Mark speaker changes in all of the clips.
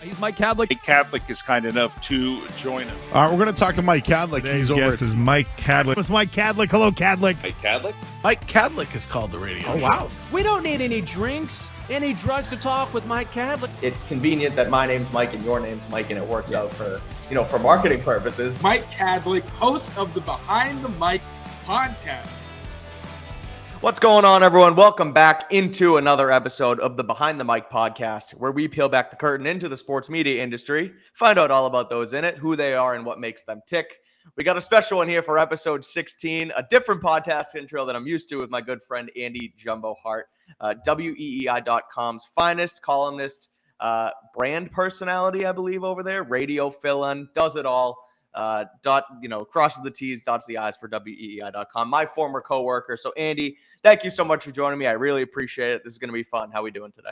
Speaker 1: He's Mike Kadlick.
Speaker 2: Mike Kadlick is kind enough to join us.
Speaker 3: All right, we're going to talk to Mike Kadlick.
Speaker 4: He's over. This is Mike Kadlick.
Speaker 1: It's Mike Kadlick. Hello, Kadlick.
Speaker 2: Mike Kadlick?
Speaker 3: Mike Kadlick is called the radio.
Speaker 1: Oh, wow. We don't need any drinks, any drugs to talk with Mike Kadlick.
Speaker 5: It's convenient that my name's Mike and your name's Mike, and it works out for marketing purposes.
Speaker 6: Mike Kadlick, host of the Behind the Mic podcast.
Speaker 5: What's going on, everyone? Welcome back into another episode of the Behind the Mic podcast, where we peel back the curtain into the sports media industry, find out all about those in it, who they are, and what makes them tick. We got a special one here for episode 16, a different podcast intro that I'm used to with my good friend Andy Jumbo Hart, WEEI.com's finest columnist, brand personality, I believe, over there, radio fill-in, does it all. Crosses the T's, dots the I's for WEEI.com, my former coworker. So Andy, thank you so much for joining me. I really appreciate it. This is going to be fun. How are we doing today?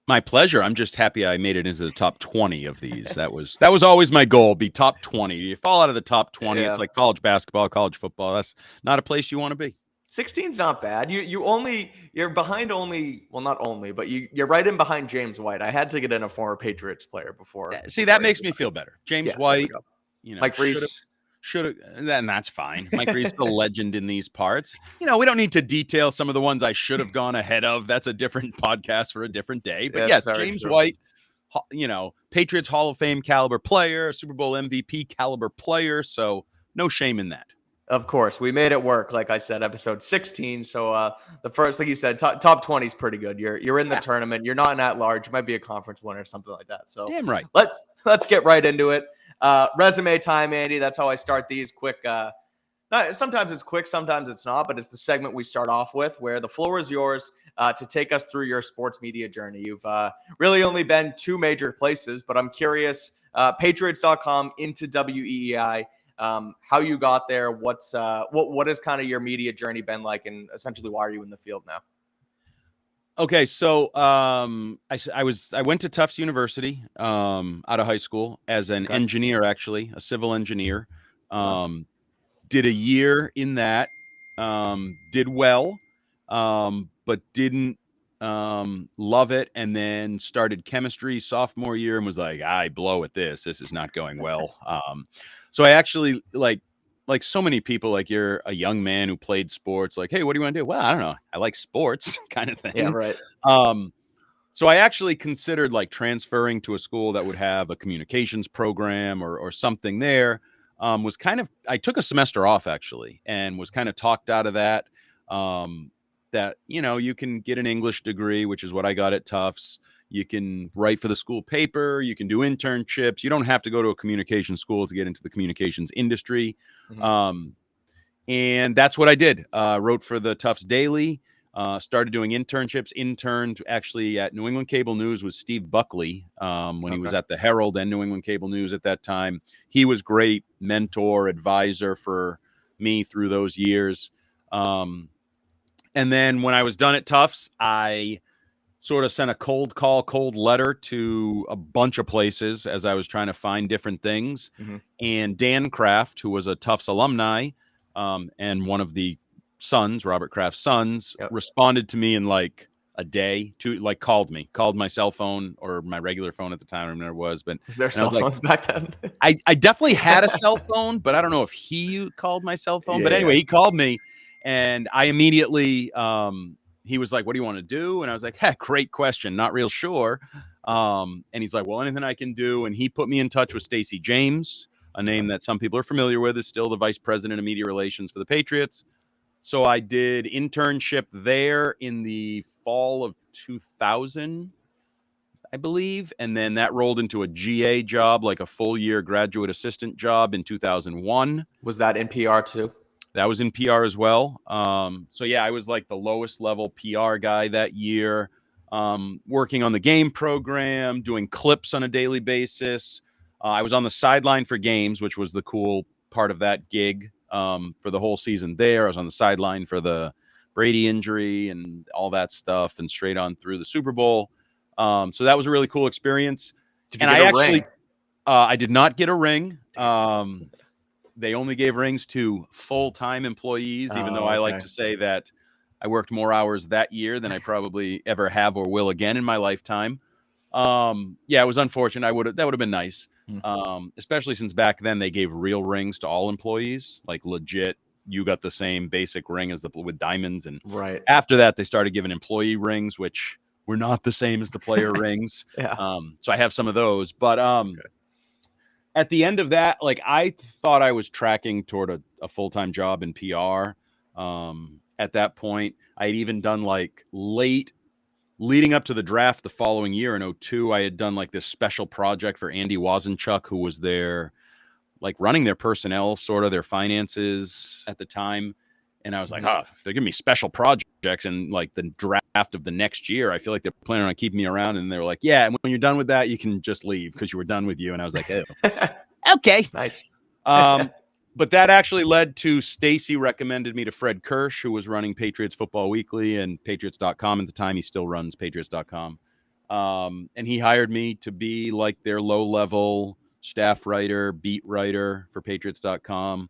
Speaker 7: My pleasure. I'm just happy I made it into the top 20 of these. That was always my goal, be top 20. You fall out of the top 20, It's like college basketball, college football. That's not a place you want to be.
Speaker 5: 16's not bad. You're behind only, well, not only, but you're right in behind James White. I had to get in a former Patriots player before.
Speaker 7: See, that makes me feel better. James White.
Speaker 5: Mike Reese
Speaker 7: should have, then that's fine. Mike Reese is the legend in these parts. We don't need to detail some of the ones I should have gone ahead of. That's a different podcast for a different day. But yes, James White, Patriots Hall of Fame caliber player, Super Bowl MVP caliber player. So no shame in that.
Speaker 5: Of course, we made it work. Like I said, episode 16. So the first, like you said, top 20 is pretty good. You're in the tournament. You're not in at large. You might be a conference winner or something like that. So
Speaker 7: damn right.
Speaker 5: Let's get right into it. Resume time, Andy. That's how I start these quick. Sometimes it's quick, sometimes it's not, but it's the segment we start off with where the floor is yours to take us through your sports media journey. You've really only been two major places, but I'm curious, Patriots.com into WEEI, how you got there, what has kind of your media journey been like, and essentially why are you in the field now?
Speaker 7: Okay, so I went to Tufts University out of high school as an engineer, actually, a civil engineer. Did a year in that, did well, but didn't love it, and then started chemistry sophomore year and was like, I blow at this. This is not going well. So I actually like so many people, like you're a young man who played sports, like, hey, what do you want to do? Well, I don't know. I like sports kind of thing.
Speaker 5: Yeah, right.
Speaker 7: So I actually considered like transferring to a school that would have a communications program or something there. I took a semester off actually and was kind of talked out of that, that, you can get an English degree, which is what I got at Tufts. You can write for the school paper. You can do internships. You don't have to go to a communications school to get into the communications industry. Mm-hmm. And that's what I did. Wrote for the Tufts Daily, started doing internships, interned actually at New England Cable News with Steve Buckley when he was at the Herald and New England Cable News at that time. He was great mentor, advisor for me through those years. And then when I was done at Tufts, I sort of sent a cold letter to a bunch of places as I was trying to find different things. Mm-hmm. And Dan Kraft, who was a Tufts alumni and one of the sons, Robert Kraft's sons, responded to me in like a day, called my cell phone or my regular phone at the time. I don't remember what it was, but
Speaker 5: was there cell phones back then?
Speaker 7: I definitely had a cell phone, but I don't know if he called my cell phone. But anyway, he called me and I immediately, he was like, what do you want to do? And I was like, heck, great question. Not real sure. And he's like, well, anything I can do. And he put me in touch with Stacey James, a name that some people are familiar with, is still the vice president of media relations for the Patriots. So I did internship there in the fall of 2000, I believe. And then that rolled into a GA job, like a full year graduate assistant job in 2001.
Speaker 5: Was that in PR too?
Speaker 7: That was in PR as well. So yeah, I was like the lowest level PR guy that year, working on the game program, doing clips on a daily basis. I was on the sideline for games, which was the cool part of that gig for the whole season there. I was on the sideline for the Brady injury and all that stuff and straight on through the Super Bowl. So that was a really cool experience.
Speaker 5: Did you get a ring?
Speaker 7: I did not get a ring. They only gave rings to full-time employees, even though I like to say that I worked more hours that year than I probably ever have or will again in my lifetime. Yeah, it was unfortunate. That would have been nice.
Speaker 5: Hmm.
Speaker 7: Especially since back then they gave real rings to all employees, like legit. You got the same basic ring as with diamonds, and
Speaker 5: Right.
Speaker 7: after that they started giving employee rings, which were not the same as the player rings.
Speaker 5: Yeah.
Speaker 7: So I have some of those, but at the end of that, like I thought I was tracking toward a full-time job in PR. At that point, I had even done like leading up to the draft the following year in 2002, I had done like this special project for Andy Wazenchuk, who was there, like running their personnel, sort of their finances at the time. And I was like, if they're giving me special projects and like the draft of the next year, I feel like they're planning on keeping me around. And they were like, yeah, and when you're done with that, you can just leave because you were done with you. And I was like, oh, okay.
Speaker 5: Nice.
Speaker 7: But that actually led to Stacy recommended me to Fred Kirsch, who was running Patriots Football Weekly and Patriots.com at the time. He still runs Patriots.com. And he hired me to be like their low-level staff writer, beat writer for Patriots.com,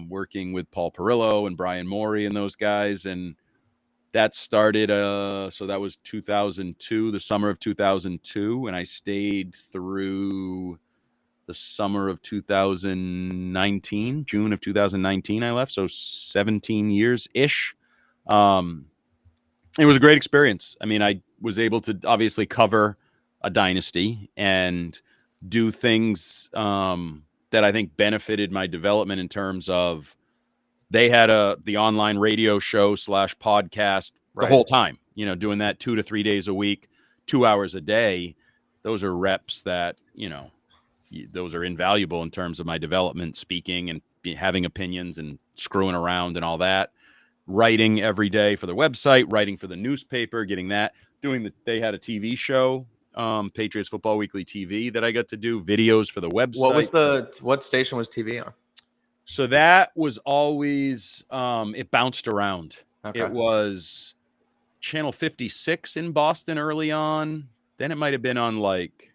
Speaker 7: working with Paul Perillo and Brian Morey and those guys. And that started, so that was 2002, the summer of 2002. And I stayed through the summer of 2019, June of 2019, I left. So 17 years ish. It was a great experience. I mean, I was able to obviously cover a dynasty and do things that I think benefited my development in terms of they had the online radio show / podcast the whole time, doing that 2 to 3 days a week, 2 hours a day. Those are reps that, those are invaluable in terms of my development, speaking and having opinions and screwing around and all that. Writing every day for the website, writing for the newspaper, getting that, they had a TV show, Patriots Football Weekly TV, that I got to do videos for the website.
Speaker 5: What station was TV on?
Speaker 7: So that was always, it bounced around.
Speaker 5: Okay.
Speaker 7: It was channel 56 in Boston early on. Then it might have been on like,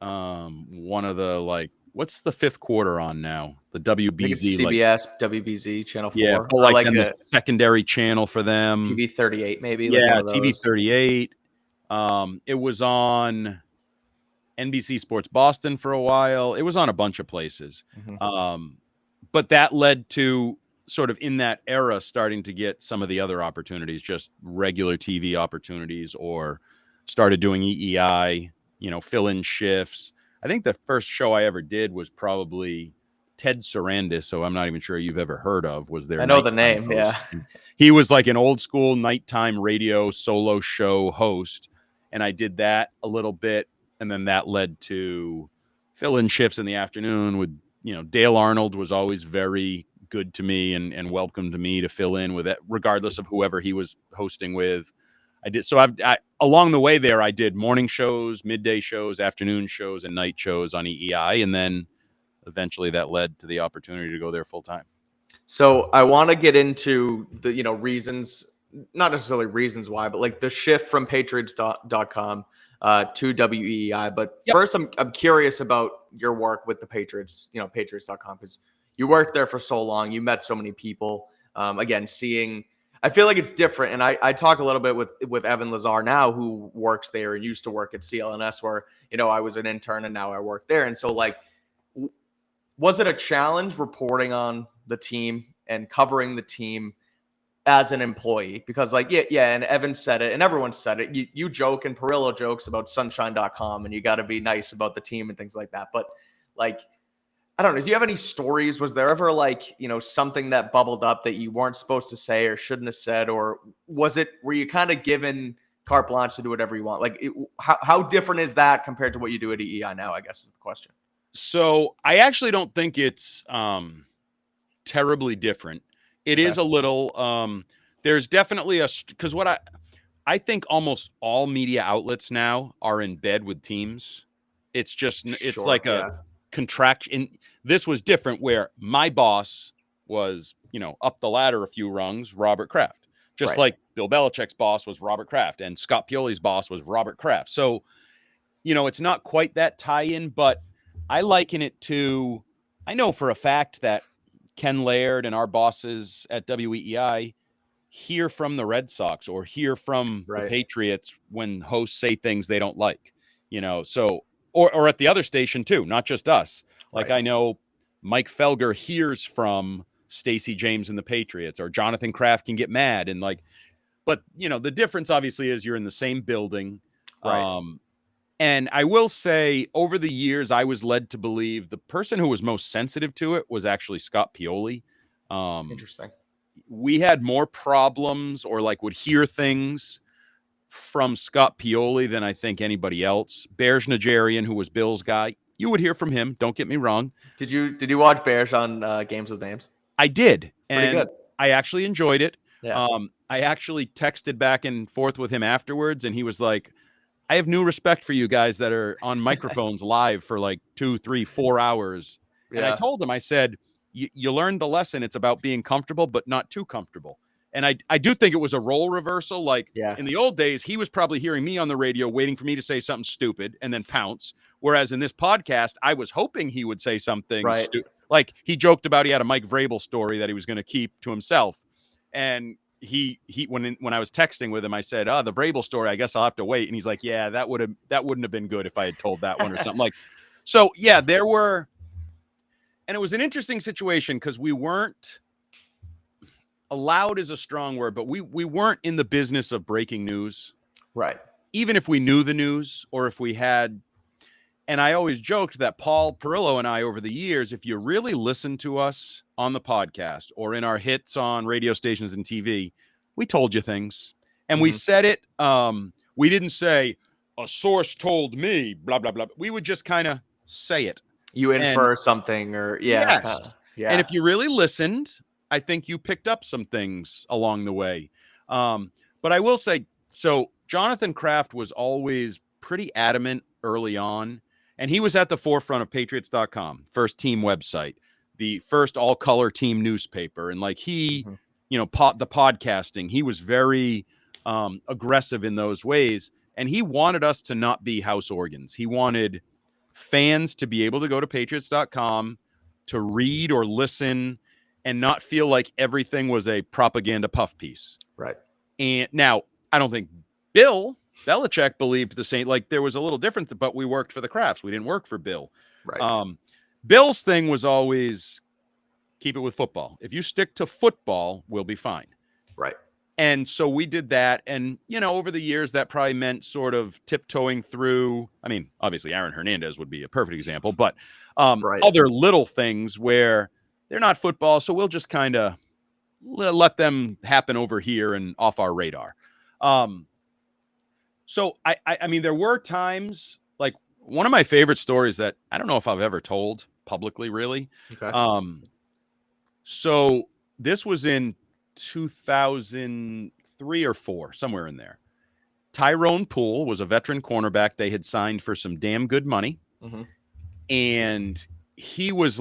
Speaker 7: one of the like, what's the fifth quarter on now? The WBZ,
Speaker 5: CBS, WBZ, channel 4.
Speaker 7: Yeah, but like the secondary channel for them.
Speaker 5: TV 38, maybe.
Speaker 7: Yeah,
Speaker 5: like
Speaker 7: TV 38. It was on NBC Sports Boston for a while. It was on a bunch of places.
Speaker 5: Mm-hmm.
Speaker 7: But that led to sort of in that era starting to get some of the other opportunities, just regular TV opportunities, or started doing EEI, fill-in shifts. I think the first show I ever did was probably Ted Sarandis, so I'm not even sure you've ever heard of, was there.
Speaker 5: I know the name, host. Yeah.
Speaker 7: He was like an old school nighttime radio solo show host, and I did that a little bit, and then that led to fill-in shifts in the afternoon with, Dale Arnold was always very good to me and welcomed me to fill in with it, regardless of whoever he was hosting with. I did. So I along the way there, I did morning shows, midday shows, afternoon shows, and night shows on EEI. And then eventually that led to the opportunity to go there full time.
Speaker 5: So I want to get into the, reasons, not necessarily reasons why, but like the shift from Patriots.com to WEEI. But first, I'm curious about your work with the Patriots, Patriots.com, because you worked there for so long. You met so many people. Again, I feel like it's different. And I talk a little bit with Evan Lazar now, who works there and used to work at CLNS, where, I was an intern and now I work there. And so like, was it a challenge reporting on the team and covering the team as an employee? Because like, yeah. And Evan said it and everyone said it. You joke and Perillo jokes about sunshine.com and you got to be nice about the team and things like that. But like, I don't know. Do you have any stories? Was there ever like, something that bubbled up that you weren't supposed to say or shouldn't have said? Or were you kind of given carte blanche to do whatever you want? Like how different is that compared to what you do at EEI now, I guess is the question.
Speaker 7: So I actually don't think it's terribly different. It is a little, there's definitely because what I think almost all media outlets now are in bed with teams. It's just, it's like a contraction. This was different where my boss was, up the ladder a few rungs, Robert Kraft, just like Bill Belichick's boss was Robert Kraft and Scott Pioli's boss was Robert Kraft. So, it's not quite that tie-in, but I liken it to, I know for a fact that Ken Laird and our bosses at WEEI, hear from the Red Sox or hear from the
Speaker 5: Right.
Speaker 7: Patriots when hosts say things they don't like, so or at the other station too, not just us. Like
Speaker 5: Right.
Speaker 7: I know Mike Felger hears from Stacey James and the Patriots, or Jonathan Kraft can get mad and but the difference obviously is you're in the same building.
Speaker 5: Right.
Speaker 7: And I will say over the years, I was led to believe the person who was most sensitive to it was actually Scott Pioli.
Speaker 5: Interesting.
Speaker 7: We had more problems or would hear things from Scott Pioli than I think anybody else. Bears Najarian, who was Bill's guy, you would hear from him. Don't get me wrong.
Speaker 5: Did you watch Bears on Games with Names?
Speaker 7: I did.
Speaker 5: Pretty
Speaker 7: And
Speaker 5: good.
Speaker 7: I actually enjoyed it.
Speaker 5: Yeah.
Speaker 7: I actually texted back and forth with him afterwards, and he was like, I have new respect for you guys that are on microphones live for 2, 3, 4 hours. And I told him, I said, you learned the lesson. It's about being comfortable, but not too comfortable. And I do think it was a role reversal. In the old days, he was probably hearing me on the radio, waiting for me to say something stupid and then pounce. Whereas in this podcast, I was hoping he would say something stupid. Like he joked about he had a Mike Vrabel story that he was going to keep to himself. And he when I was texting with him, I said, the Vrabel story, I guess I'll have to wait. And he's like, yeah, that wouldn't have been good if I had told that one or something. So yeah, there were. And it was an interesting situation because we weren't allowed is a strong word, but we weren't in the business of breaking news.
Speaker 5: Right.
Speaker 7: Even if we knew the news or if we had, and I always joked that Paul Perillo and I over the years, if you really listen to us on the podcast or in our hits on radio stations and TV, we told you things and we said it. We didn't say a source told me, blah, blah, blah. We would just kind of say it.
Speaker 5: You infer something or
Speaker 7: yes. And if you really listened, I think you picked up some things along the way. But I will say, so Jonathan Kraft was always pretty adamant early on, and he was at the forefront of Patriots.com, first team website, the first all-color team newspaper. And the podcasting, he was very aggressive in those ways. And he wanted us to not be house organs. He wanted fans to be able to go to Patriots.com to read or listen and not feel like everything was a propaganda puff piece.
Speaker 5: Right.
Speaker 7: And now I don't think Bill Belichick believed the same. There was a little difference, but we worked for the Crafts. We didn't work for Bill.
Speaker 5: Right.
Speaker 7: Bill's thing was always keep it with football. If you stick to football, we'll be fine.
Speaker 5: Right.
Speaker 7: And so we did that. And, over the years, that probably meant sort of tiptoeing through. I mean, obviously, Aaron Hernandez would be a perfect example, but other little things where they're not football. So we'll just kind of let them happen over here and off our radar. So, I mean, there were times one of my favorite stories that I don't know if I've ever told publicly, really.
Speaker 5: Okay.
Speaker 7: So this was in 2003 or 4, somewhere in there. Tyrone Poole was a veteran cornerback they had signed for some damn good money.
Speaker 5: Mm-hmm.
Speaker 7: And he was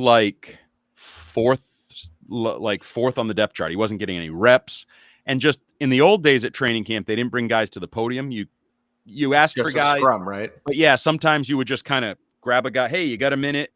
Speaker 7: fourth on the depth chart. He wasn't getting any reps. And just in the old days at training camp, they didn't bring guys to the podium. You asked
Speaker 5: Just
Speaker 7: for guys.
Speaker 5: Scrum, right?
Speaker 7: But yeah, sometimes you would just kind of grab a guy. Hey, you got a minute?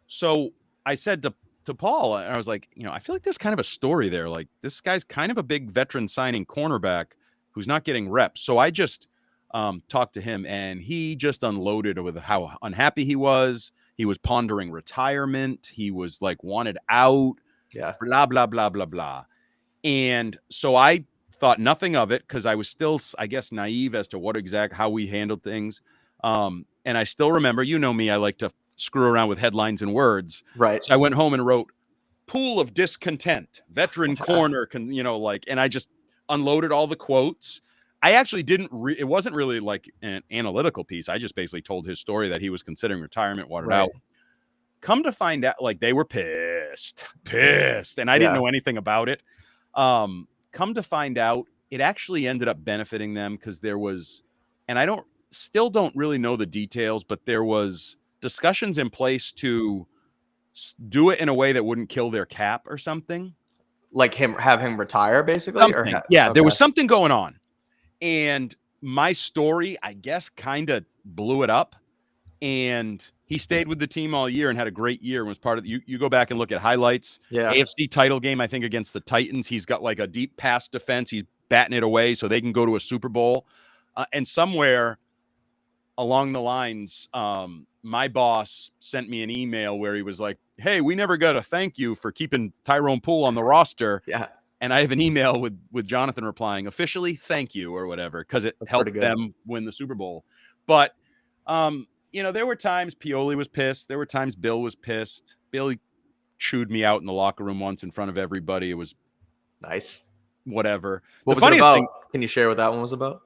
Speaker 7: So I said to Paul, and I was like, I feel like there's kind of a story there. This guy's kind of a big veteran signing cornerback who's not getting reps. So I just talked to him, and he just unloaded with how unhappy he was. He was pondering retirement. He was wanted out.
Speaker 5: Yeah.
Speaker 7: Blah, blah, blah, blah, blah. And so I thought nothing of it because I was still, I guess, naive as to how we handled things. And I still remember, me, I like to screw around with headlines and words.
Speaker 5: Right.
Speaker 7: So I went home and wrote pool of discontent, veteran corner, and I just unloaded all the quotes. I actually didn't, it wasn't really an analytical piece. I just basically told his story that he was considering retirement, wanted out. Come to find out, they were pissed. And I didn't know anything about it. Come to find out, it actually ended up benefiting them because there was, and I still don't really know the details, but there was discussions in place to do it in a way that wouldn't kill their cap or something.
Speaker 5: Have him retire, basically?
Speaker 7: Something. There was something going on. And my story, I guess, kind of blew it up. and he stayed with the team all year and had a great year and was part of you go back and look at highlights.
Speaker 5: Yeah.
Speaker 7: AFC title game, I think, against the Titans. He's got like a deep pass defense. He's batting it away so they can go to a Super Bowl. And somewhere along the lines, my boss sent me an email where he was like, hey, we never got a thank you for keeping Tyrone Poole on the roster.
Speaker 5: Yeah.
Speaker 7: And I have an email with Jonathan replying, officially, thank you, or whatever, because it helped them win the Super Bowl. But, there were times Pioli was pissed. There were times Bill was pissed. Billy chewed me out in the locker room once in front of everybody. It was
Speaker 5: nice.
Speaker 7: Whatever.
Speaker 5: What was it about? Can you share what that one was about?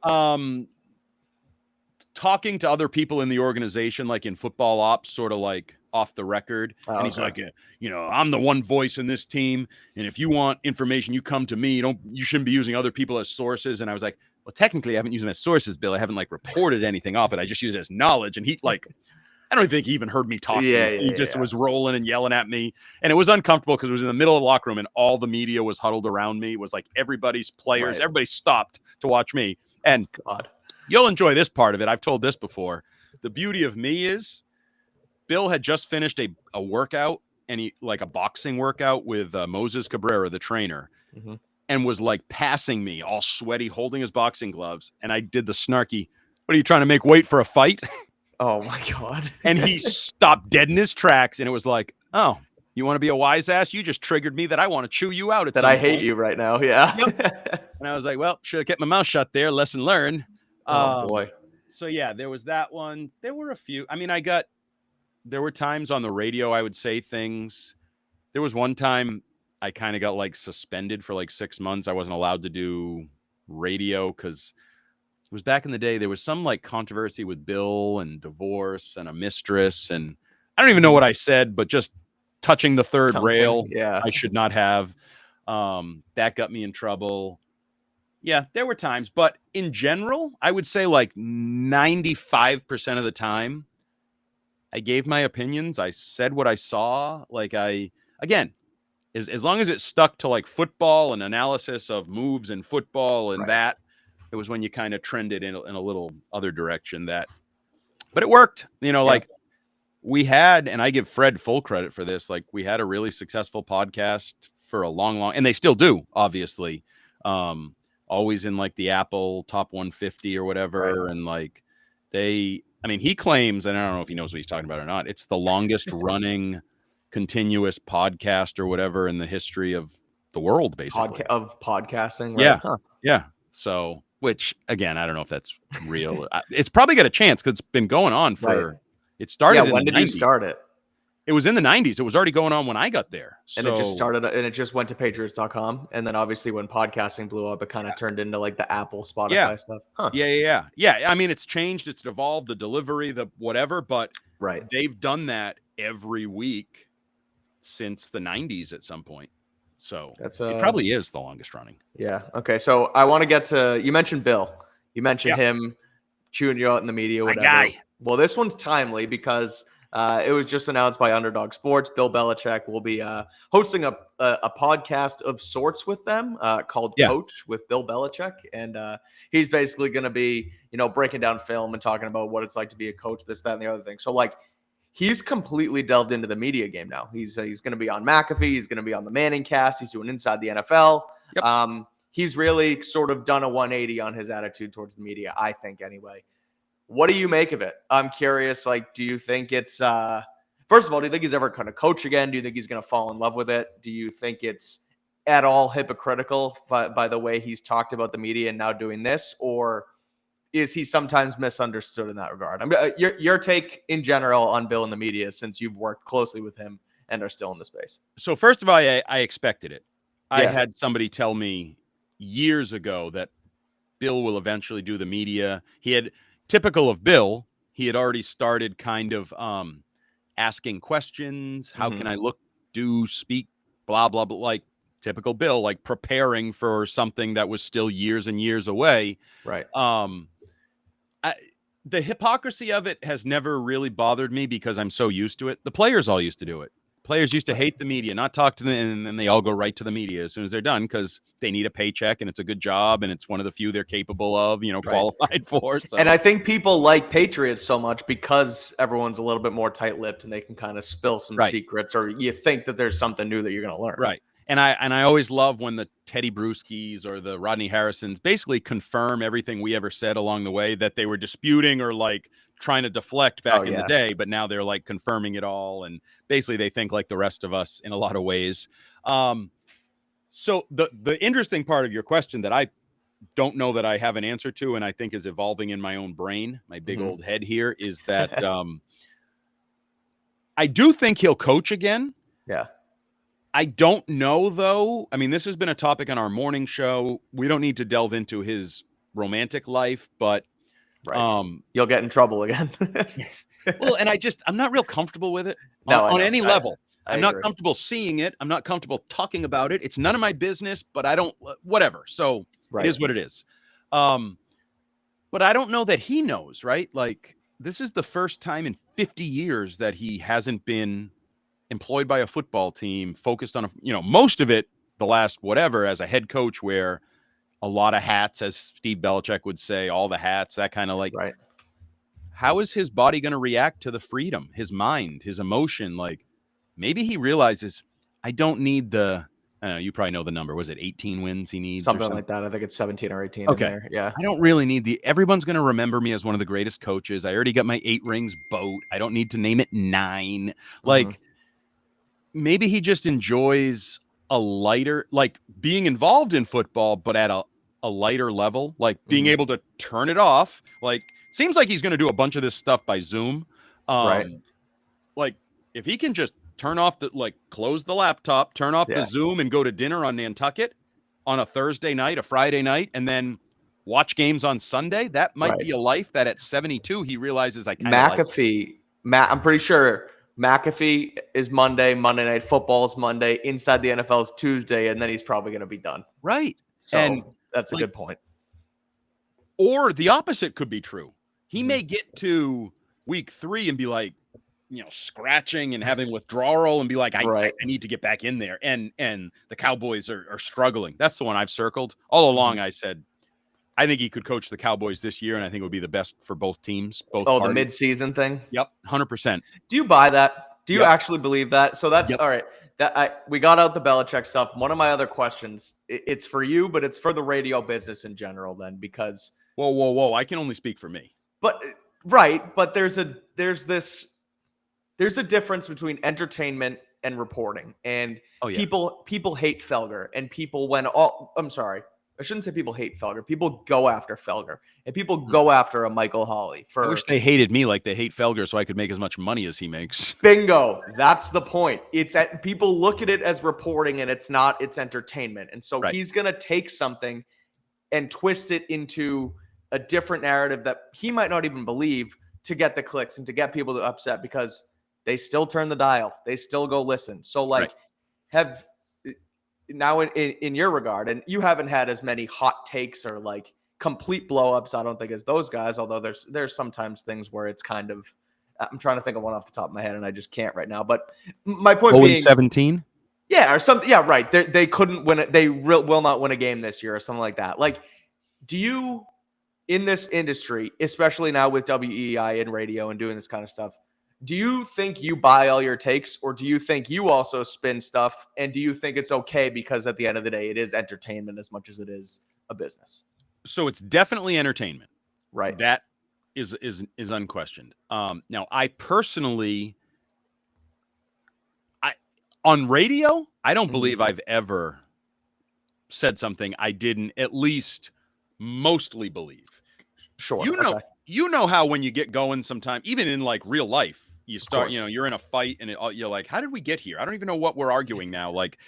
Speaker 7: Talking to other people in the organization, like in football ops, sort of like off the record. And he's like, I'm the one voice in this team. And if you want information, you come to me. You shouldn't be using other people as sources. And I was like, well, technically I haven't used them as sources, Bill. I haven't like reported anything off it. I just use it as knowledge. And he like, I don't think he even heard me talking. He just was rolling and yelling at me. And it was uncomfortable because it was in the middle of the locker room and all the media was huddled around me. It was like everybody's players. Everybody stopped to watch me. And you'll enjoy this part of it. I've told this before. The beauty of me is Bill had just finished a workout, and he like a boxing workout with Moses Cabrera, the trainer, and was like passing me all sweaty, holding his boxing gloves. And I did the snarky, what are you trying to make weight for a fight?
Speaker 5: Oh my God.
Speaker 7: And he stopped dead in his tracks. And it was like, oh, you want to be a wise ass? You just triggered me that I want to chew you out.
Speaker 5: That I hate you right now. Yeah.
Speaker 7: Yep. And I was like, well, should have kept my mouth shut there. Lesson learned.
Speaker 5: Oh boy.
Speaker 7: So yeah, there was that one. There were a few. I mean, there were times on the radio I would say things. There was one time I kind of got like suspended for like 6 months. I wasn't allowed to do radio because it was back in the day. There was some like controversy with Bill and divorce and a mistress. And I don't even know what I said, but just touching the third rail.
Speaker 5: Yeah.
Speaker 7: I should not have. That got me in trouble. Yeah, there were times, but in general, I would say like 95% of the time, I gave my opinions. I said what I saw. Like as long as it stuck to like football and analysis of moves in football and that, it was when you kind of trended in a little other direction but it worked, like we had, and I give Fred full credit for this. Like we had a really successful podcast for a long, and they still do, obviously. Always in like the Apple top 150 or whatever. And like he claims, and I don't know if he knows what he's talking about or not, it's the longest running continuous podcast or whatever in the history of the world, basically.
Speaker 5: Of podcasting.
Speaker 7: Right? Yeah. Huh. Yeah. So, which again, I don't know if that's real. It's probably got a chance because it's been going on for, it started.
Speaker 5: Yeah. When did you start it?
Speaker 7: It was in the 90s. It was already going on when I got there.
Speaker 5: And it just started, and it just went to Patriots.com. And then obviously when podcasting blew up, it kind of turned into like the Apple, Spotify stuff. Huh.
Speaker 7: Yeah. I mean, it's changed. It's evolved, the delivery, the whatever, but they've done that every week since the 90s at some point. So it probably is the longest running.
Speaker 5: Yeah. Okay. So I want to get to, you mentioned Bill. You mentioned him chewing you out in the media, whatever. My guy. Well, this one's timely because it was just announced by Underdog Sports. Bill Belichick will be hosting a podcast of sorts with them called Coach with Bill Belichick. And he's basically going to be, breaking down film and talking about what it's like to be a coach, this, that, and the other thing. So like he's completely delved into the media game now. He's going to be on McAfee. He's going to be on the Manning cast. He's doing Inside the NFL. Yep. He's really sort of done a 180 on his attitude towards the media, I think, anyway. What do you make of it? I'm curious. Like, do you think it's first of all, do you think he's ever going to coach again? Do you think he's going to fall in love with it? Do you think it's at all hypocritical by the way he's talked about the media and now doing this, or is he sometimes misunderstood in that regard? I mean, your take in general on Bill and the media, since you've worked closely with him and are still in the space.
Speaker 7: So first of all, I expected it. I had somebody tell me years ago that Bill will eventually do the media. He had. Typical of Bill, he had already started kind of asking questions. How can I look, do, speak, blah, blah, blah. Like typical Bill, like preparing for something that was still years and years away.
Speaker 5: Right.
Speaker 7: The hypocrisy of it has never really bothered me because I'm so used to it. The players all used to do it. Players used to hate the media, not talk to them, and then they all go right to the media as soon as they're done because they need a paycheck and it's a good job and it's one of the few they're capable of, qualified for. So.
Speaker 5: And I think people like Patriots so much because everyone's a little bit more tight-lipped and they can kind of spill some secrets, or you think that there's something new that you're going to learn.
Speaker 7: Right. And I always love when the Teddy Bruschi's or the Rodney Harrisons basically confirm everything we ever said along the way that they were disputing or like trying to deflect back in the day, but now they're like confirming it all. And basically they think like the rest of us in a lot of ways. So the interesting part of your question that I don't know that I have an answer to, and I think is evolving in my own brain, my big old head here, is that I do think he'll coach again.
Speaker 5: Yeah.
Speaker 7: I don't know, though. I mean, this has been a topic on our morning show. We don't need to delve into his romantic life, but
Speaker 5: you'll get in trouble again.
Speaker 7: Well, and I'm not real comfortable with it on any level. I'm not comfortable seeing it. I'm not comfortable talking about it. It's none of my business, but I don't, whatever. So it is what it is. But I don't know that he knows, right? Like, this is the first time in 50 years that he hasn't been employed by a football team, focused on most of it the last whatever as a head coach, where a lot of hats, as Steve Belichick would say, all the hats, that kind of like, how is his body going to react to the freedom, his mind, his emotion? Like, maybe he realizes I don't need you probably know the number. Was it 18 wins he needs?
Speaker 5: Something like that. I think it's 17 or 18.
Speaker 7: Okay.
Speaker 5: In there. Yeah.
Speaker 7: I don't really need everyone's going to remember me as one of the greatest coaches. I already got my 8 rings boat. I don't need to name it 9. Like, maybe he just enjoys a lighter, like being involved in football, but at a lighter level, like being able to turn it off. Like, seems like he's going to do a bunch of this stuff by Zoom. Like, if he can just turn off close the laptop, turn off the Zoom and go to dinner on Nantucket on a Thursday night, a Friday night, and then watch games on Sunday. That might be a life that at 72, he realizes I kind of
Speaker 5: McAfee, I'm pretty sure McAfee is Monday Night Football is Monday, inside the NFL is Tuesday, and then he's probably going to be done.
Speaker 7: Right.
Speaker 5: So
Speaker 7: and
Speaker 5: that's a good point.
Speaker 7: Or the opposite could be true. He may get to week 3 and be like, scratching and having withdrawal and be like, I need to get back in there. And the Cowboys are struggling. That's the one I've circled. All along, I said, I think he could coach the Cowboys this year, and I think it would be the best for both teams. Parties.
Speaker 5: The mid-season thing?
Speaker 7: Yep, 100%.
Speaker 5: Do you buy that? Do you actually believe that? So that's all right. We got out the Belichick stuff. One of my other questions, it's for you, but it's for the radio business in general then, because...
Speaker 7: Whoa. I can only speak for me.
Speaker 5: But there's a difference between entertainment and reporting, and people hate Felger, and people I'm sorry, I shouldn't say people hate Felger. People go after Felger, and people go after a Michael Hawley.
Speaker 7: I wish they hated me like they hate Felger, so I could make as much money as he makes.
Speaker 5: Bingo, that's the point. People look at it as reporting, and it's not. It's entertainment, and so he's gonna take something and twist it into a different narrative that he might not even believe to get the clicks and to get people to upset, because they still turn the dial. They still go listen. So have now in your regard, and you haven't had as many hot takes or like complete blow-ups, I don't think, as those guys, although there's sometimes things where it's kind of, I'm trying to think of one off the top of my head and I just can't right now. But my point being
Speaker 7: 17?
Speaker 5: Yeah, or something. Yeah, right. They couldn't win it. They will not win a game this year or something like that. Like, do you, in this industry, especially now with WEI and radio and doing this kind of stuff, do you think you buy all your takes, or do you think you also spin stuff? And do you think it's okay because at the end of the day, it is entertainment as much as it is a business?
Speaker 7: So it's definitely entertainment,
Speaker 5: right?
Speaker 7: That is unquestioned. Now, I personally, on radio, I don't believe I've ever said something I didn't at least mostly believe.
Speaker 5: Sure.
Speaker 7: You know how when you get going sometime, even in like real life, you start, you're in a fight and you're like, how did we get here? I don't even know what we're arguing now. Like,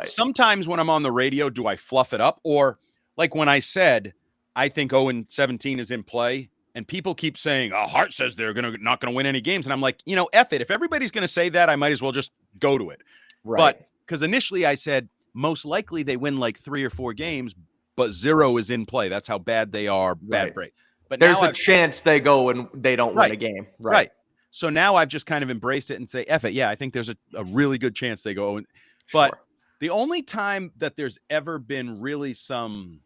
Speaker 7: sometimes when I'm on the radio, do I fluff it up? Or like when I said, I think 0-17 is in play, and people keep saying, Hart says they're not going to win any games. And I'm like, F it. If everybody's going to say that, I might as well just go to it.
Speaker 5: Right.
Speaker 7: But because initially I said, most likely they win like 3 or 4 games, but 0 is in play. That's how bad they are. Bad break. But
Speaker 5: there's a chance they go and they don't win a game.
Speaker 7: Right. So now I've just kind of embraced it and say, F it. Yeah, I think there's a really good chance they go. But
Speaker 5: Sure.
Speaker 7: the only time that there's ever been really some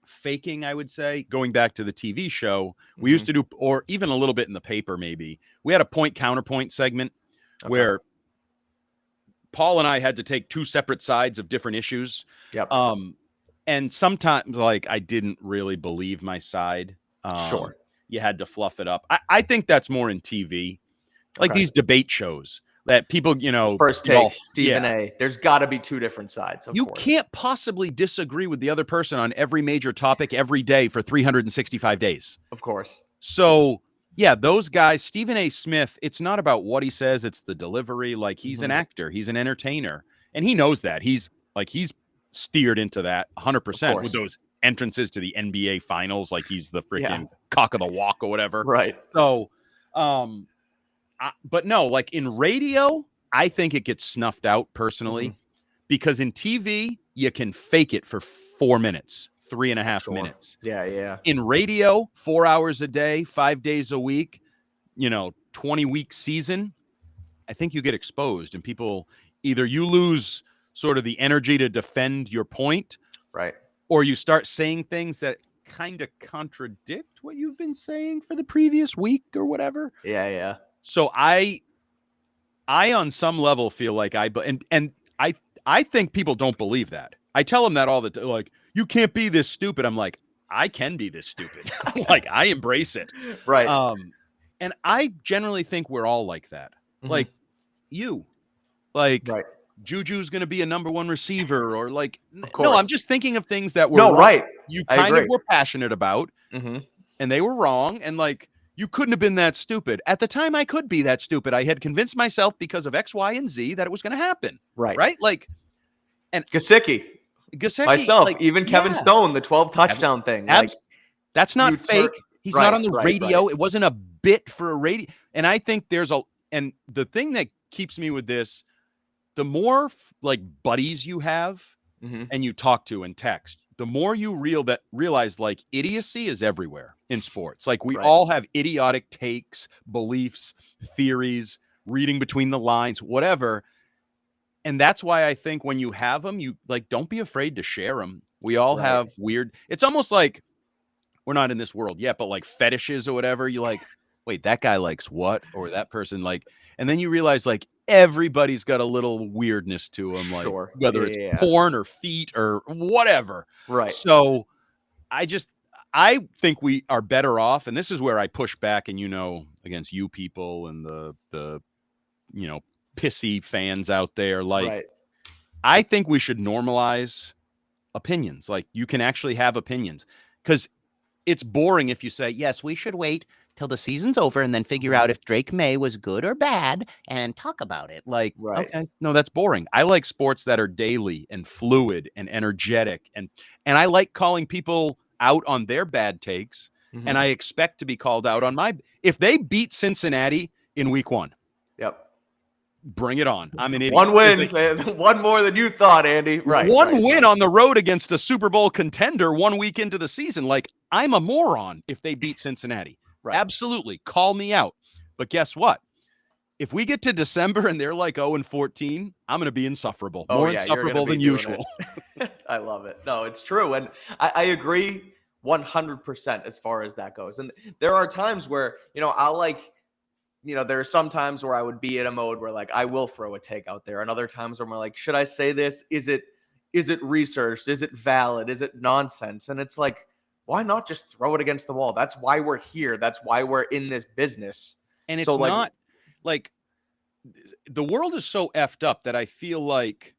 Speaker 7: faking, I would say, going back to the TV show, we used to do, or even a little bit in the paper, maybe. We had a point counterpoint segment where Paul and I had to take two separate sides of different issues.
Speaker 5: Yep.
Speaker 7: And sometimes, like, I didn't really believe my side.
Speaker 5: Sure.
Speaker 7: You had to fluff it up. I think that's more in TV, like these debate shows that people,
Speaker 5: First take, Stephen A. There's got to be two different sides. Of
Speaker 7: you
Speaker 5: course.
Speaker 7: can't possibly disagree with the other person on every major topic every day for 365 days.
Speaker 5: Of course.
Speaker 7: So, yeah, those guys, Stephen A. Smith, it's not about what he says, it's the delivery. Like, he's an actor, he's an entertainer, and he knows that. He's steered into that 100% with those entrances to the NBA finals. Like, he's the freaking cock of the walk or whatever.
Speaker 5: Right.
Speaker 7: So, but no, like in radio, I think it gets snuffed out personally because in TV, you can fake it for 4 minutes, 3.5 minutes.
Speaker 5: Yeah.
Speaker 7: In radio, 4 hours a day, 5 days a week, 20-week season, I think you get exposed and people either you lose sort of the energy to defend your point,
Speaker 5: right,
Speaker 7: or you start saying things that kind of contradict what you've been saying for the previous week or whatever.
Speaker 5: Yeah.
Speaker 7: So I on some level feel like I think people don't believe that. I tell them that all the time, like, you can't be this stupid. I'm like, I can be this stupid. Like, I embrace it.
Speaker 5: Right.
Speaker 7: And I generally think we're all like that. Like right. Juju's going to be a number one receiver, or like, no, I'm just thinking of things that were
Speaker 5: right.
Speaker 7: You kind of were passionate about, and they were wrong. And like, you couldn't have been that stupid. At the time, I could be that stupid. I had convinced myself because of X, Y, and Z that it was going to happen. Right. Like, and
Speaker 5: Gesicki, myself, like, even Kevin Stone, the 12 touchdown thing. Like,
Speaker 7: that's not fake. He's not on the radio. It wasn't a bit for a radio. And I think and the thing that keeps me with this, the more like buddies you have and you talk to and text, the more you realize like idiocy is everywhere in sports. Like, we all have idiotic takes, beliefs, theories, reading between the lines, whatever. And that's why I think when you have them, you like, don't be afraid to share them. We all have weird, it's almost like we're not in this world yet, but like fetishes or whatever. You like, wait, that guy likes what? Or that person like, and then you realize like everybody's got a little weirdness to them, like whether it's porn or feet or whatever. Right. So I think we are better off. And this is where I push back and, against you people and the pissy fans out there. Like, I think we should normalize opinions. Like, you can actually have opinions, because it's boring if you say, yes, we should wait till the season's over and then figure out if Drake May was good or bad and talk about it. Like, okay, no, that's boring. I like sports that are daily and fluid and energetic. And I like calling people out on their bad takes. And I expect to be called out on if they beat Cincinnati in week 1.
Speaker 5: Yep.
Speaker 7: Bring it on. I'm an idiot.
Speaker 5: One win, one more than you thought, Andy.
Speaker 7: One win on the road against a Super Bowl contender 1 week into the season. Like, I'm a moron if they beat Cincinnati. Absolutely. Call me out. But guess what? If we get to December and they're like 0-14, I'm going to be insufferable. More insufferable than usual.
Speaker 5: I love it. No, it's true. And I agree 100% as far as that goes. And there are times where, I'll like, there are some times where I would be in a mode where like I will throw a take out there, and other times where I'm like, should I say this? Is it researched? Is it valid? Is it nonsense? And it's like, why not just throw it against the wall? That's why we're here. That's why we're in this business.
Speaker 7: And it's not like the world is so effed up that I feel like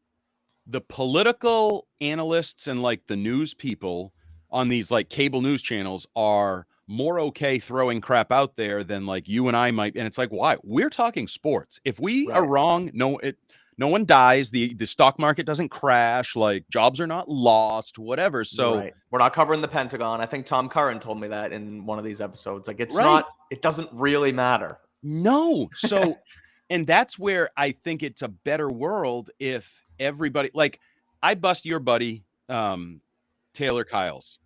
Speaker 7: the political analysts and like the news people on these like cable news channels are more okay throwing crap out there than like you and I might. And it's like, why? We're talking sports. If we are wrong, no one dies. The stock market doesn't crash. Like, jobs are not lost, whatever. So
Speaker 5: we're not covering the Pentagon. I think Tom Curran told me that in one of these episodes. Like, it's not, it doesn't really matter.
Speaker 7: No. So, and that's where I think it's a better world if everybody, like, I bust your buddy, Taylor Kyles.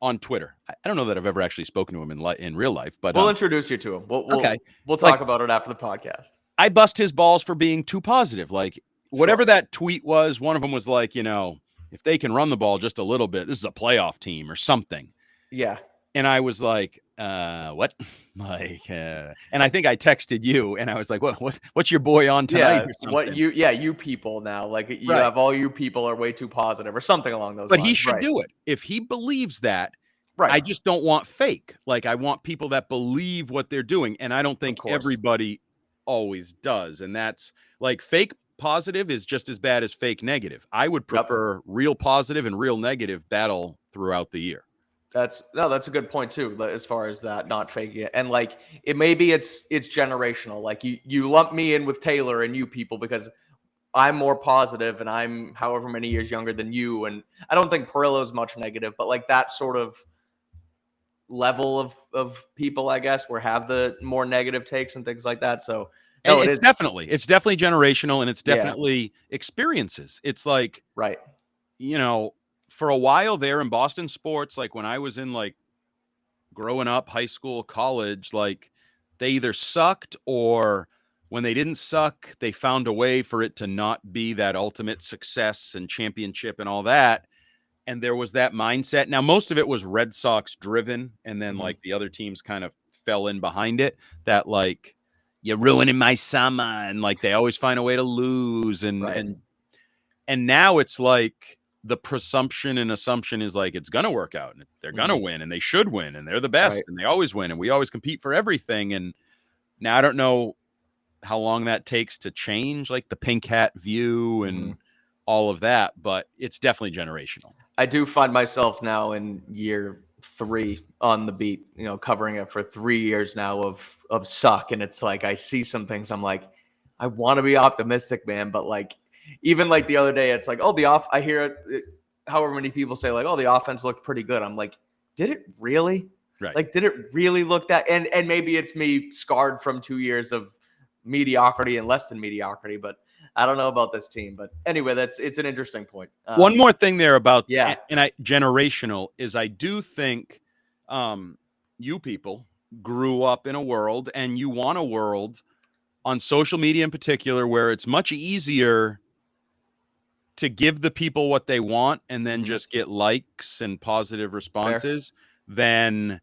Speaker 7: on Twitter. I don't know that I've ever actually spoken to him in real life, but
Speaker 5: We'll introduce you to him.
Speaker 7: Okay.
Speaker 5: We'll
Speaker 7: Like-
Speaker 5: talk about it after the podcast.
Speaker 7: I bust his balls for being too positive. Like whatever
Speaker 5: Sure.
Speaker 7: that tweet was, one of them was like, if they can run the ball just a little bit, this is a playoff team or something.
Speaker 5: Yeah.
Speaker 7: And I was like, what? And I think I texted you and I was like, what's your boy on tonight?
Speaker 5: Yeah.
Speaker 7: Or something?
Speaker 5: You people now, like you
Speaker 7: Right.
Speaker 5: have all you people are way too positive or something along those
Speaker 7: But
Speaker 5: lines.
Speaker 7: he should
Speaker 5: Right.
Speaker 7: do it. If he believes that,
Speaker 5: Right.
Speaker 7: I just don't want fake. Like I want people that believe what they're doing. And I don't think
Speaker 5: course.
Speaker 7: everybody always does. And that's like fake positive is just as bad as fake negative. I would prefer real positive and real negative battle throughout the year.
Speaker 5: That's a good point too, as far as that not faking it. And like it maybe it's generational. Like you lump me in with Taylor and you people because I'm more positive and I'm however many years younger than you. And I don't think Perillo's much negative, but like that sort of level of people, I guess, where have the more negative takes and things like that. So no,
Speaker 7: it's definitely generational and it's definitely experiences. It's like,
Speaker 5: right.
Speaker 7: For a while there in Boston sports, like when I was in like growing up, high school, college, like they either sucked or when they didn't suck, they found a way for it to not be that ultimate success and championship and all that. And there was that mindset. Now, most of it was Red Sox driven. And then like the other teams kind of fell in behind it that like, you're ruining my summer. And like, they always find a way to lose. And now it's like, the presumption and assumption is like it's gonna work out and they're gonna win and they should win and they're the best and they always win and we always compete for everything. And now I don't know how long that takes to change, like the pink hat view and all of that, but it's definitely generational.
Speaker 5: I do find myself now in year 3 on the beat, covering it for 3 years now of suck, and it's like I see some things I'm like, I want to be optimistic, man, but like. Even like the other day, it's like, I hear it, however many people say like, the offense looked pretty good. I'm like, did it really?
Speaker 7: Right.
Speaker 5: Like, did it really look that? And maybe it's me scarred from 2 years of mediocrity and less than mediocrity, but I don't know about this team. But anyway, it's an interesting point.
Speaker 7: One more thing there about generational is I do think you people grew up in a world and you want a world on social media in particular where it's much easier to give the people what they want and then just get likes and positive responses than,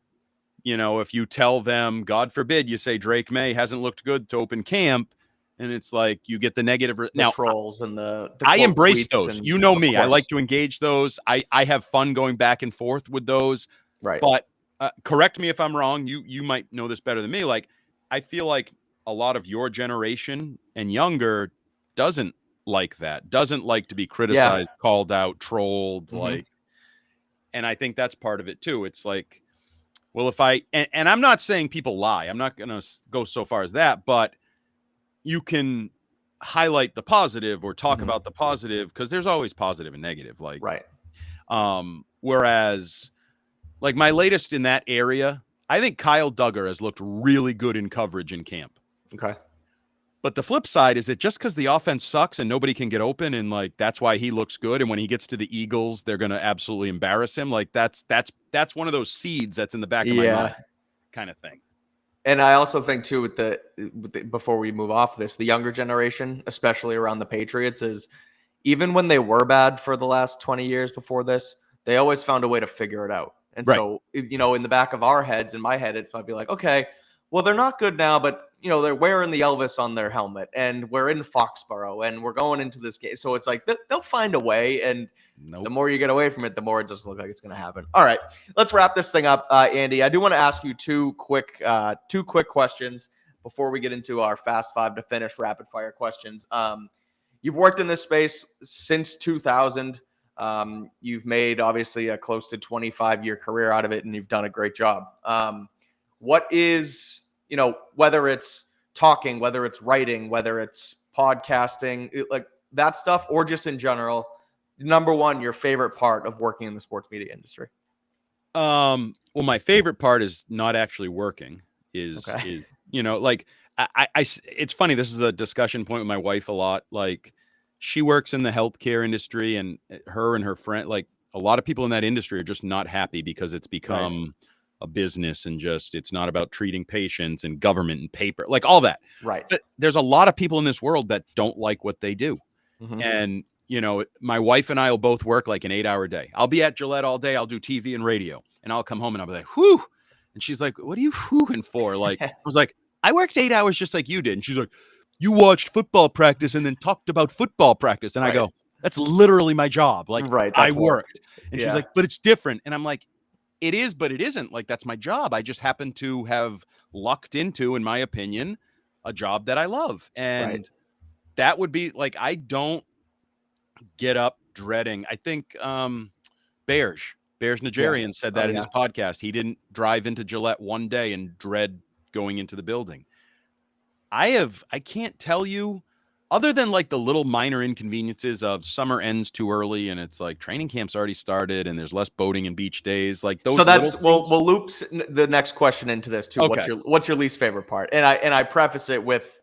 Speaker 7: if you tell them, God forbid, you say Drake May hasn't looked good to open camp. And it's like you get the negative. Now,
Speaker 5: trolls and the
Speaker 7: I
Speaker 5: quote
Speaker 7: embrace
Speaker 5: tweets
Speaker 7: those.
Speaker 5: and,
Speaker 7: You know me. I
Speaker 5: course.
Speaker 7: like to engage those. I have fun going back and forth with those.
Speaker 5: Right.
Speaker 7: But correct me if I'm wrong. You might know this better than me. Like, I feel like a lot of your generation and younger doesn't like that, doesn't like to be criticized, called out, trolled, like, and I think that's part of it too. It's like, well, if and I'm not saying people lie, I'm not going to go so far as that, but you can highlight the positive or talk about the positive because there's always positive and negative, like, whereas like my latest in that area, I think Kyle Duggar has looked really good in coverage in camp.
Speaker 5: Okay.
Speaker 7: But the flip side is it just because the offense sucks and nobody can get open and like that's why he looks good. And when he gets to the Eagles, they're going to absolutely embarrass him. Like that's one of those seeds that's in the back of my mind kind of thing.
Speaker 5: And I also think too with the before we move off this, the younger generation, especially around the Patriots, is even when they were bad for the last 20 years before this, they always found a way to figure it out. And so, in the back of our heads, in my head, it's probably like, okay, well, they're not good now, but they're wearing the Elvis on their helmet and we're in Foxborough and we're going into this game. So it's like, they'll find a way. And the more you get away from it, the more it doesn't look like it's going to happen. All right, let's wrap this thing up. Andy, I do want to ask you two quick questions before we get into our fast 5 to finish rapid fire questions. You've worked in this space since 2000. You've made obviously a close to 25-year career out of it and you've done a great job. What is, whether it's talking, whether it's writing, whether it's podcasting, like that stuff, or just in general, number one, your favorite part of working in the sports media industry?
Speaker 7: Well, my favorite part is not actually working is like I it's funny. This is a discussion point with my wife a lot. Like she works in the healthcare industry and her friend, like a lot of people in that industry are just not happy because it's become a business and just it's not about treating patients and government and paper, like all that.
Speaker 5: Right.
Speaker 7: But there's a lot of people in this world that don't like what they do.
Speaker 5: Mhm.
Speaker 7: And, my wife and I will both work like an 8-hour day. I'll be at Gillette all day. I'll do TV and radio, and I'll come home and I'll be like, whew. And she's like, what are you whooing for? Like, I was like, I worked 8 hours just like you did. And she's like, you watched football practice and then talked about football practice. And I go, that's literally my job. Like, I worked. And she's like, but it's different. And I'm like, it is, but it isn't. Like, that's my job. I just happen to have lucked into, in my opinion, a job that I love. And that would be like, I don't get up dreading. I think Bears Nigerian said that in his podcast. He didn't drive into Gillette one day and dread going into the building. I can't tell you, other than like the little minor inconveniences of summer ends too early and it's like training camp's already started and there's less boating and beach days, like those.
Speaker 5: So that's we'll loop the next question into this too.
Speaker 7: Okay.
Speaker 5: What's your least favorite part? And I preface it with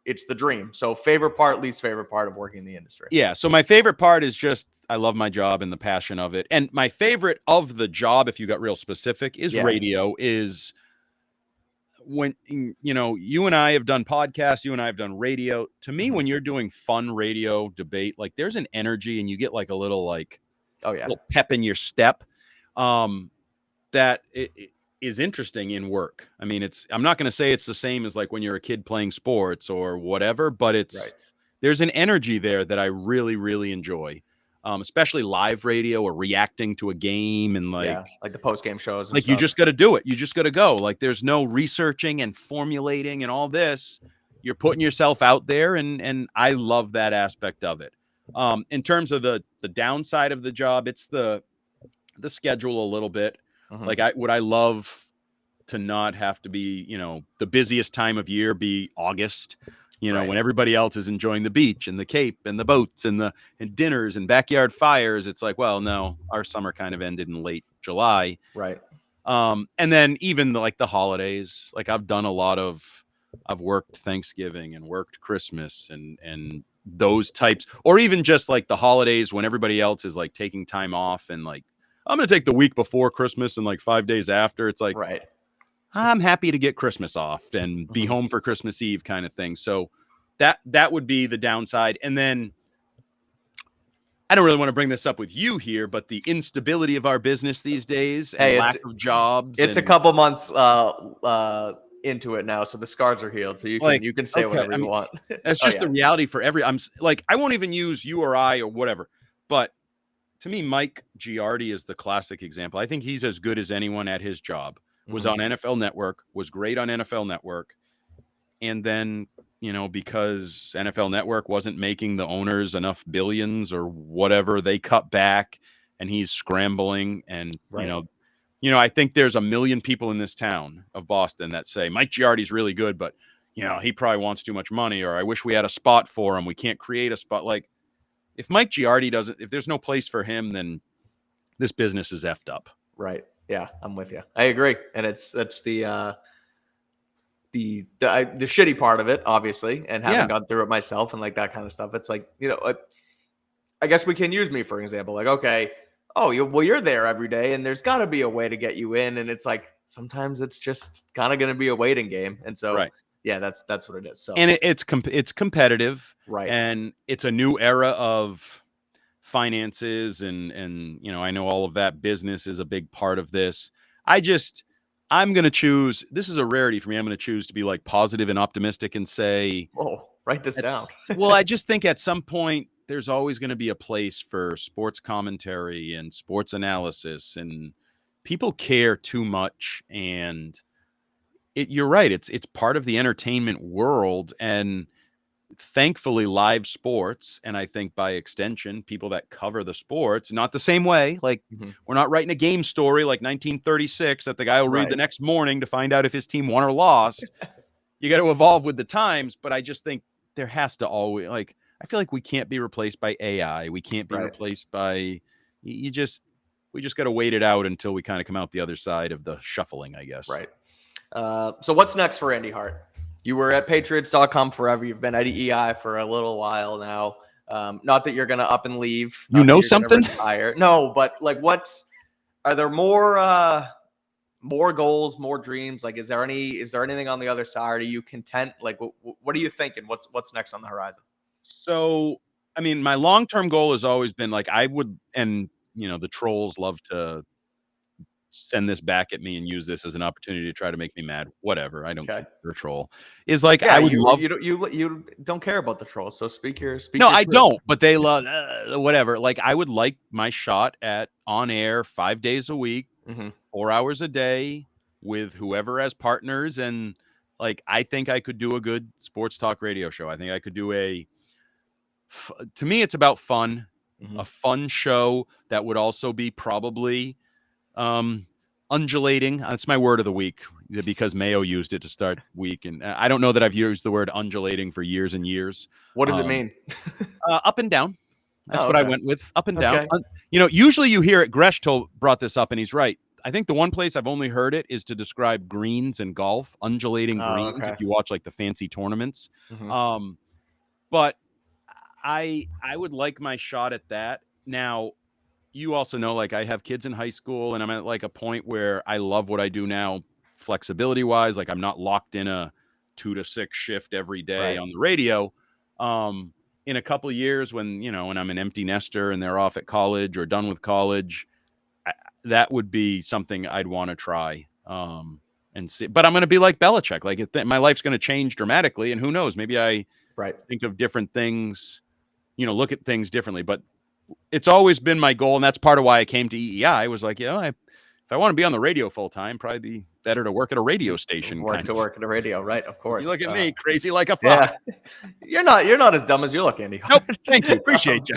Speaker 5: it's the dream. So favorite part, least favorite part of working in the industry.
Speaker 7: Yeah. So my favorite part is just I love my job and the passion of it. And my favorite of the job, if you got real specific, is radio. Is when you and I have done podcasts, you and I have done radio. To me, when you're doing fun radio debate, like there's an energy and you get like a little like little pep in your step. That it is interesting in work. I mean, I'm not going to say it's the same as like when you're a kid playing sports or whatever, but there's an energy there that I really, really enjoy. Especially live radio or reacting to a game and like
Speaker 5: the post-game shows. And
Speaker 7: like
Speaker 5: stuff.
Speaker 7: You just got to do it. You just got to go. Like there's no researching and formulating and all this. You're putting yourself out there, and I love that aspect of it. In terms of the downside of the job, it's the schedule a little bit. Like would I love to not have to be, the busiest time of year be August, when everybody else is enjoying the beach and the Cape and the boats and dinners and backyard fires. It's like, well, no, our summer kind of ended in late July.
Speaker 5: Right.
Speaker 7: And then even the holidays, like I've worked Thanksgiving and worked Christmas and those types, or even just like the holidays when everybody else is like taking time off and like, I'm going to take the week before Christmas and like 5 days after. It's like, I'm happy to get Christmas off and be home for Christmas Eve kind of thing. So that would be the downside. And then I don't really want to bring this up with you here, but the instability of our business these days and lack of jobs.
Speaker 5: It's a couple months into it now, so the scars are healed. So you can say whatever you want.
Speaker 7: That's just the reality for I won't even use you or I or whatever, but to me, Mike Giardi is the classic example. I think he's as good as anyone at his job. Was on NFL Network, was great on NFL Network. And then, because NFL Network wasn't making the owners enough billions or whatever, they cut back and he's scrambling. And, I think there's 1 million people in this town of Boston that say Mike Giardi's really good, but, he probably wants too much money, or I wish we had a spot for him. We can't create a spot. Like, if Mike Giardi if there's no place for him, then this business is effed up.
Speaker 5: Right. Yeah, I'm with you. I agree. And that's the shitty part of it, obviously, and having gone through it myself and like that kind of stuff. It's like, I guess we can use me for example. Like, okay, you're there every day and there's got to be a way to get you in. And it's like, sometimes it's just kind of going to be a waiting game. And so, that's what it is. So,
Speaker 7: and it's competitive,
Speaker 5: right?
Speaker 7: And it's a new era of finances and I know all of that. Business is a big part of this. I'm going to choose, this is a rarity for me. I'm going to choose to be like positive and optimistic and say,
Speaker 5: write this down.
Speaker 7: Well, I just think at some point there's always going to be a place for sports commentary and sports analysis, and people care too much. And you're right. It's part of the entertainment world, and thankfully live sports, and I think by extension people that cover the sports, not the same way, like we're not writing a game story like 1936 that the guy will read the next morning to find out if his team won or lost. You got to evolve with the times, but I just think there has to always, like, I feel like we can't be replaced by AI. We can't be replaced by we just got to wait it out until we kind of come out the other side of the shuffling, I guess.
Speaker 5: So what's next for Andy Hart? You were at Patriots.com forever. You've been at EI for a little while now. Not that you're gonna up and leave.
Speaker 7: You
Speaker 5: not
Speaker 7: know
Speaker 5: that you're gonna
Speaker 7: something?
Speaker 5: retire. No, but like, are there more goals, more dreams? Like, is there anything on the other side? Are you content? Like, what are you thinking? What's next on the horizon?
Speaker 7: So, I mean, my long-term goal has always been like I would, and the trolls love to send this back at me and use this as an opportunity to try to make me mad. Whatever, I don't care. You're a troll. Is like
Speaker 5: Yeah,
Speaker 7: I would love.
Speaker 5: You don't care about the trolls, so speak your.
Speaker 7: No,
Speaker 5: your
Speaker 7: I
Speaker 5: truth.
Speaker 7: don't. But they love whatever. Like I would like my shot at on air 5 days a week, 4 hours a day with whoever as partners, and like I think I could do a good sports talk radio show. I think I could do to me, it's about fun, a fun show that would also be probably undulating. That's my word of the week because Mayo used it to start week. And I don't know that I've used the word undulating for years and years.
Speaker 5: What does it mean?
Speaker 7: Up and down. That's what I went with. Up and down.
Speaker 5: Okay.
Speaker 7: Usually you hear it. Gresh brought this up and he's right. I think the one place I've only heard it is to describe greens and golf, undulating greens. If you watch like the fancy tournaments. But I would like my shot at that. Now, you also know, like I have kids in high school and I'm at like a point where I love what I do now, flexibility wise. Like I'm not locked in a 2 to 6 shift every day on the radio. In a couple of years when I'm an empty nester and they're off at college or done with college, that would be something I'd want to try and see. But I'm going to be like Belichick. Like my life's going to change dramatically. And who knows, maybe I think of different things, look at things differently. But it's always been my goal. And that's part of why I came to EEI. I was like, if I want to be on the radio full time, probably be better to work at a radio station.
Speaker 5: Work at a radio, right? Of course.
Speaker 7: You look at me, crazy like a fox.
Speaker 5: Yeah. You're not as dumb as you look, Andy.
Speaker 7: Nope. Thank you. Appreciate you.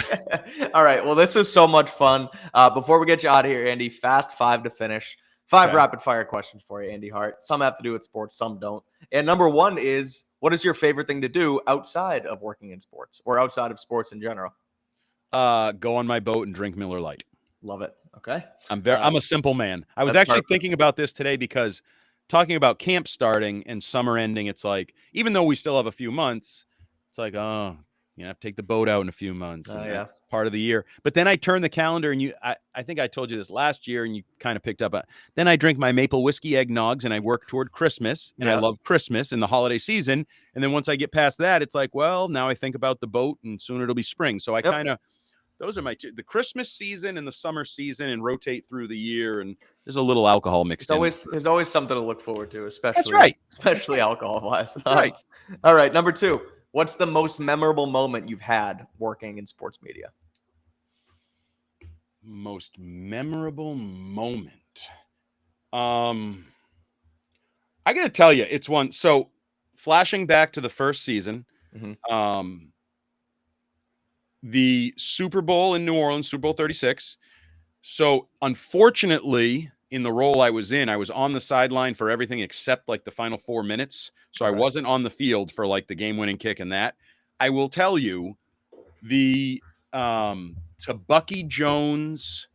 Speaker 5: All right. Well, this was so much fun. Before we get you out of here, Andy, fast 5 to finish. 5 rapid fire questions for you, Andy Hart. Some have to do with sports, some don't. And number 1 is, what is your favorite thing to do outside of working in sports or outside of sports in general?
Speaker 7: Go on my boat and drink Miller Lite.
Speaker 5: Love it. Okay.
Speaker 7: I'm a simple man. I was actually thinking about this today because talking about camp starting and summer ending, it's like, even though we still have a few months, it's like, have to take the boat out in a few months. That's part of the year. But then I turn the calendar and I think I told you this last year and you kind of picked up. Then I drink my maple whiskey eggnogs and I work toward Christmas and I love Christmas and the holiday season. And then once I get past that, it's like, well, now I think about the boat and soon it'll be spring. So I kind of, those are my two, the Christmas season and the summer season, and rotate through the year. And there's a little alcohol mixed in.
Speaker 5: There's always something to look forward to, especially alcohol wise.
Speaker 7: That's right.
Speaker 5: All right. Number 2, what's the most memorable moment you've had working in sports media?
Speaker 7: Most memorable moment. I got to tell you, it's one. So flashing back to the first season, the Super Bowl in New Orleans, Super Bowl 36. So unfortunately, in the role I was in, I was on the sideline for everything except like the final 4 minutes. So I wasn't on the field for like the game-winning kick and that. I will tell you, the to Bucky Jones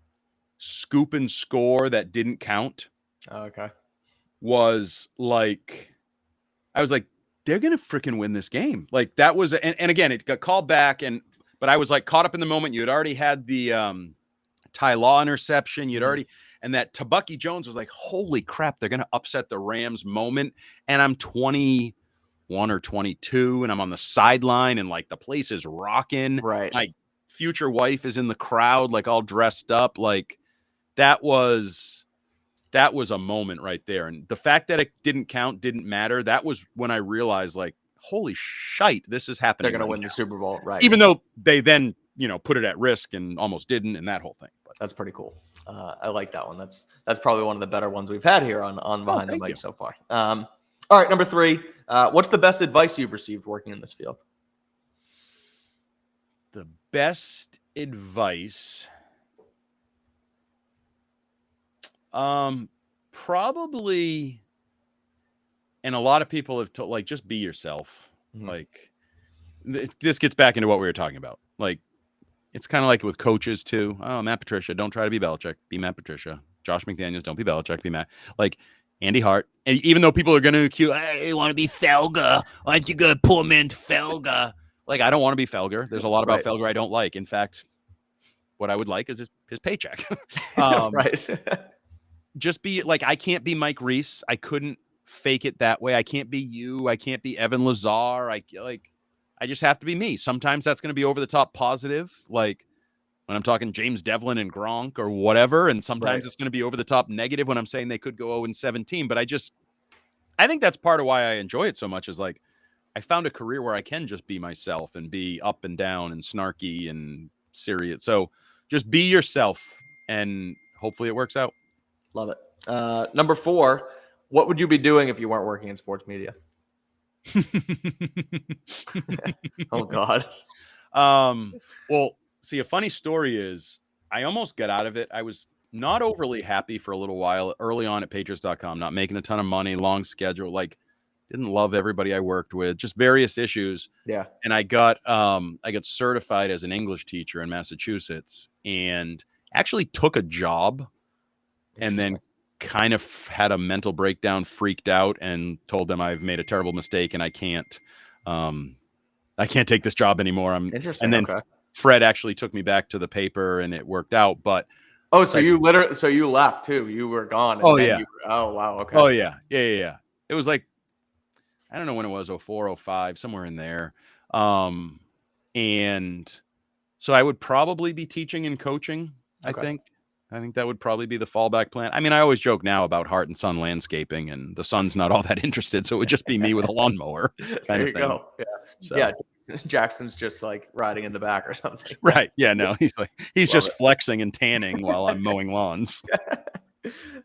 Speaker 7: scoop and score that didn't count. Was like, I was like, they're gonna freaking win this game. Like that was, and again, it got called back, but I was like caught up in the moment. You had already had the Ty Law interception. You'd already, and that Bucky Jones was like, holy crap, they're going to upset the Rams moment. And I'm 21 or 22 and I'm on the sideline and like the place is rocking.
Speaker 5: Right.
Speaker 7: My future wife is in the crowd, like all dressed up. Like that was a moment right there. And the fact that it didn't count, didn't matter. That was when I realized like, holy shite, this is happening.
Speaker 5: They're going to win the Super Bowl, right?
Speaker 7: Even though they then, put it at risk and almost didn't, and that whole thing. But
Speaker 5: that's pretty cool. I like that one. That's probably one of the better ones we've had here on Behind the Mic so far. All right, number 3. What's the best advice you've received working in this field?
Speaker 7: The best advice, probably. And a lot of people have told, like, just be yourself. Like, this gets back into what we were talking about. Like, it's kind of like with coaches, too. Oh, Matt Patricia, don't try to be Belichick. Be Matt Patricia. Josh McDaniels, don't be Belichick. Be Matt. Like, Andy Hart. And even though people are going to accuse, hey, you want to be Felga? Why don't you go poor man Felga? Like, I don't want to be Felger. There's a lot about
Speaker 5: Right.
Speaker 7: Felger I don't like. In fact, what I would like is his paycheck.
Speaker 5: Right.
Speaker 7: Just be like, I can't be Mike Reese. I couldn't fake it that way. I can't be you. I can't be Evan Lazar. I just have to be me. Sometimes that's going to be over the top positive, like when I'm talking James Devlin and Gronk or whatever. And sometimes it's going to be over the top negative when I'm saying they could go 0-17. But I think that's part of why I enjoy it so much, is like, I found a career where I can just be myself and be up and down and snarky and serious. So just be yourself and hopefully it works out.
Speaker 5: Love it. Number 4, what would you be doing if you weren't working in sports media? Oh God.
Speaker 7: Well, see, a funny story is I almost got out of it. I was not overly happy for a little while early on at Patriots.com, not making a ton of money, long schedule, like didn't love everybody I worked with, just various issues.
Speaker 5: Yeah.
Speaker 7: And I got certified as an English teacher in Massachusetts and actually took a job and then kind of had a mental breakdown, freaked out, and told them I've made a terrible mistake and I can't take this job anymore.
Speaker 5: Interesting.
Speaker 7: And then Fred actually took me back to the paper and it worked out. But
Speaker 5: so you left too. You were gone. And oh wow. Okay.
Speaker 7: Oh yeah. Yeah. It was like, I don't know when it was, 04, 05, somewhere in there. And so I would probably be teaching and coaching.
Speaker 5: Okay.
Speaker 7: I think that would probably be the fallback plan. I mean, I always joke now about Hart and Son landscaping, and the son's not all that interested, so it would just be me with a lawnmower.
Speaker 5: There you go. Yeah.
Speaker 7: So.
Speaker 5: Yeah. Jackson's just like riding in the back or something.
Speaker 7: Right. Yeah. No, he's just flexing and tanning while I'm mowing lawns.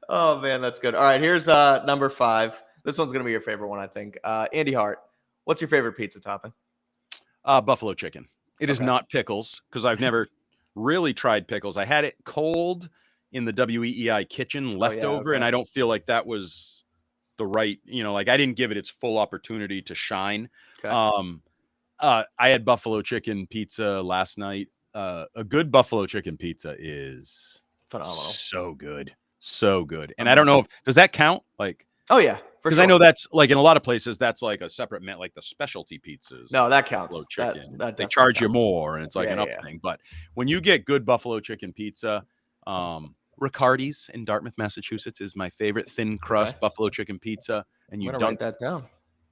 Speaker 5: Oh man, that's good. All right, here's number 5. This one's gonna be your favorite one, I think. Andy Hart, what's your favorite pizza topping?
Speaker 7: Buffalo chicken. It is
Speaker 5: Okay.
Speaker 7: not pickles, because I've never really tried pickles. I had it cold in the WEEI kitchen leftover, and I don't feel like that was the right, like I didn't give it its full opportunity to shine.
Speaker 5: Okay.
Speaker 7: I had buffalo chicken pizza last night. A good buffalo chicken pizza is
Speaker 5: Phenomenal.
Speaker 7: So good. So good. And I don't know does that count? Like,
Speaker 5: oh yeah,
Speaker 7: because I know that's like in a lot of places that's like a separate like the specialty pizzas.
Speaker 5: No, that counts.
Speaker 7: Buffalo chicken.
Speaker 5: That
Speaker 7: they charge you more, and it's like an up
Speaker 5: Yeah.
Speaker 7: thing. But when you get good buffalo chicken pizza, Riccardi's in Dartmouth, Massachusetts is my favorite thin crust buffalo chicken pizza, and you
Speaker 5: write that down.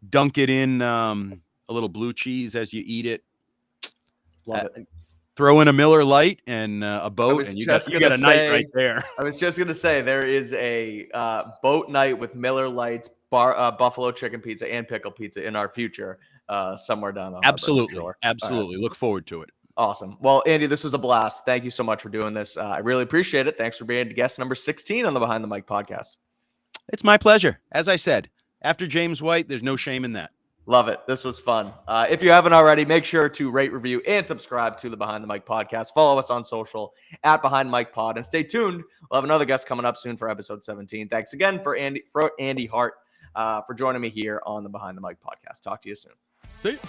Speaker 7: Dunk it in a little blue cheese as you eat it.
Speaker 5: Love it.
Speaker 7: Throw in a Miller Lite and a boat, and you got a night right there.
Speaker 5: I was just gonna say there is a boat night with Miller Lights, buffalo chicken pizza, and pickle pizza in our future somewhere down the harbor.
Speaker 7: Absolutely,
Speaker 5: Sure.
Speaker 7: absolutely. Look forward to it.
Speaker 5: Awesome. Well, Andy, this was a blast. Thank you so much for doing this. I really appreciate it. Thanks for being guest number 16 on the Behind the Mic podcast.
Speaker 7: It's my pleasure. As I said, after James White, there's no shame in that.
Speaker 5: Love it. This was fun. If you haven't already, make sure to rate, review, and subscribe to the Behind the Mic podcast. Follow us on social at Behind Mic Pod, and stay tuned. We'll have another guest coming up soon for episode 17. Thanks again for Andy Hart for joining me here on the Behind the Mic podcast. Talk to you soon.
Speaker 7: See you.